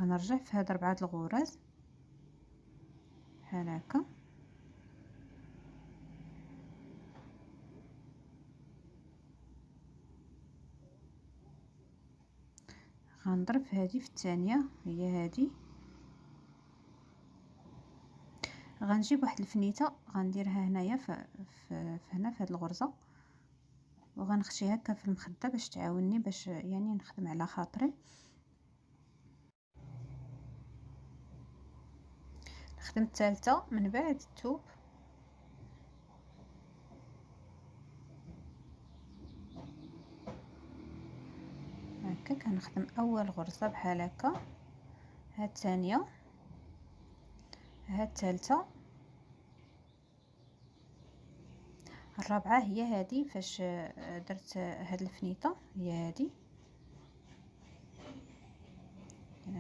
غنرجع في هاد 4 الغرز بحال هكا، غنضرب هذه في الثانيه هي هذه، غنجيب واحد الفنيته غنديرها هنايا في هنا في هاد الغرزه، وغنخشي هكا في المخده باش تعاونني باش يعني نخدم على خاطري. نخدم الثالثه من بعد الثوب، هكا كنخدم اول غرزه بحال هكا، هاد الثانيه، هاد الثالثه، الرابعه هي هذه فاش درت هاد الفنيته هي هذه،